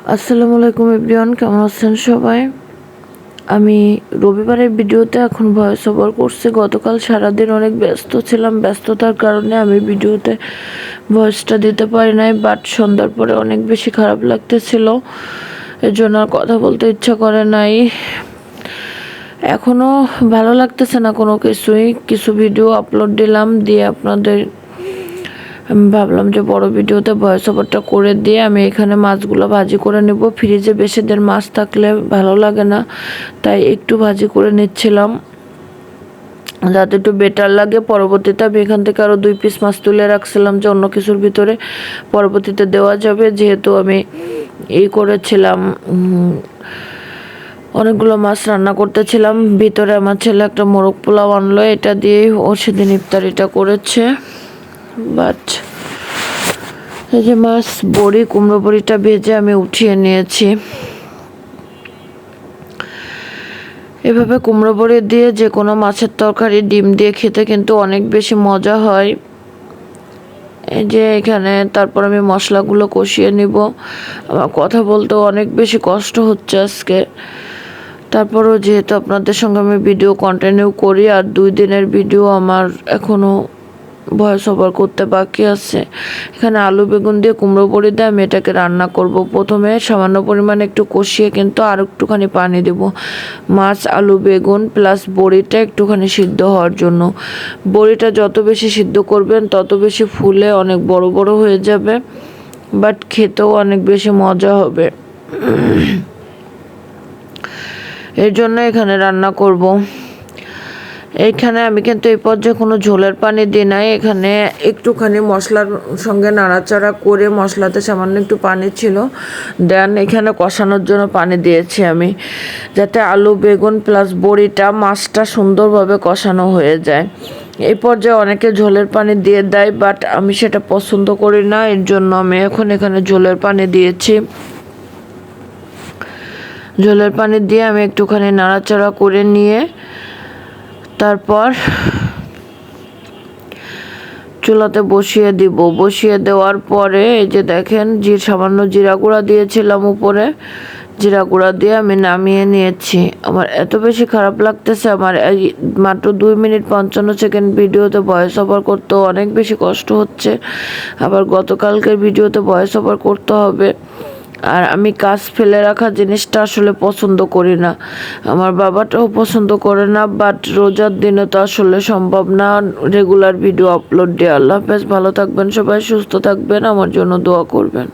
আসসালামু আলাইকুম এভরিওয়ান, কেমন আছেন সবাই? আমি রবিবারের ভিডিওতে এখন ভয়েস ওভার করছি। গতকাল সারাদিন অনেক ব্যস্ত ছিলাম, ব্যস্ততার কারণে আমি ভিডিওতে ভয়েসটা দিতে পারি নাই। বাট সন্ধ্যার পরে অনেক বেশি খারাপ লাগতেছিল, এর জন্য আর কথা বলতে ইচ্ছা করে নাই। এখনও ভালো লাগতেছে না কোনো কিছুই। কিছু ভিডিও আপলোড দিলাম, দিয়ে আপনাদের আমি ভাবলাম যে বড় ভিডিওতে ভয়েস ওভারটা করে দিয়ে আমি এখানে মাছগুলো ভাজি করে নেব। ফ্রিজে বেশি দিন মাছ থাকলে ভালো লাগে না, তাই একটু ভাজি করে নিচ্ছিলাম যাতে একটু বেটার লাগে। পরবর্তীতে আমি এখান থেকে আরও 2 পিস মাছ তুলে রাখছিলাম যে অন্য কিছুর ভিতরে পরবর্তীতে দেওয়া যাবে, যেহেতু আমি করেছিলাম, অনেকগুলো মাছ রান্না করতেছিলাম। ভিতরে আমার ছেলে একটা মোরগ পোলাও আনলো, এটা দিয়ে ও সেদিন ইফতারিটা করেছে। বাট এই যে মাছ বড়ি, কুমড়ো বড়িটা ভেজে আমি উঠিয়ে নিয়েছি। এভাবে কুমড়ো বড়ি দিয়ে যে কোনো মাছের তরকারি ডিম দিয়ে খেতে কিন্তু অনেক বেশি মজা হয়। এই যে এখানে তারপর আমি মশলাগুলো কষিয়ে নিব। আমার কথা বলতেও অনেক বেশি কষ্ট হচ্ছে আজকে। তারপরও যেহেতু আপনাদের সঙ্গে আমি ভিডিও কন্টিনিউ করি, আর 2 দিনের ভিডিও আমার এখনও ভয়েস ওভার করতে বাকি আছে। এখানে আলু বেগুন দিয়ে কুমড়ো বড়ি দিয়ে আমি এটাকে রান্না করব। প্রথমে সামান্য পরিমাণে একটু কষিয়ে কিন্তু আর একটুখানি পানি দেব, মাছ আলু বেগুন প্লাস বড়িটা একটুখানি সিদ্ধ হওয়ার জন্য। বড়িটা যত বেশি সিদ্ধ করবেন তত বেশি ফুলে অনেক বড় বড় হয়ে যাবে, বাট খেতেও অনেক বেশি মজা হবে। এর জন্য এখানে রান্না করব। এইখানে আমি কিন্তু এই পর্যায়ে কোনো ঝোলের পানি দিই নাই। এখানে একটুখানি মশলার সঙ্গে নাড়াচাড়া করে, মশলাতে সামান্য একটু পানি ছিল, দেন এখানে কষানোর জন্য পানি দিয়েছি আমি, যাতে আলু বেগুন প্লাস বড়িটা মাছটা সুন্দরভাবে কষানো হয়ে যায়। এই পর্যায়ে অনেকে ঝোলের পানি দিয়ে দেয়, বাট আমি সেটা পছন্দ করি না, এর জন্য আমি এখন এখানে ঝোলের পানি দিয়েছি। ঝোলের পানি দিয়ে আমি একটুখানি নাড়াচাড়া করে নিয়ে তারপর চুলাতে বসিয়ে দিব। বসিয়ে দেওয়ার পরে এই যে দেখেন, সামান্য জিরা গুঁড়া দিয়েছিলাম উপরে, জিরা গুঁড়া দিয়ে আমি নামিয়ে নিয়েছি। আমার এত বেশি খারাপ লাগতেছে, আমার এই মাত্র 2 মিনিট 55 সেকেন্ড ভিডিওতে ভয়েস ওভার করতেও অনেক বেশি কষ্ট হচ্ছে। আবার গতকালকের ভিডিওতে ভয়েস ওভার করতে হবে। আর আমি কাজ ফেলে রাখা জিনিসটা আসলে পছন্দ করি না, আমার বাবাটাও পছন্দ করে না, বাট রোজার দিনে তো আসলে সম্ভব না রেগুলার ভিডিও আপলোড দেওয়া। আল্লাহ হাফেজ, ভালো থাকবেন সবাই, সুস্থ থাকবেন, আমার জন্য দোয়া করবেন।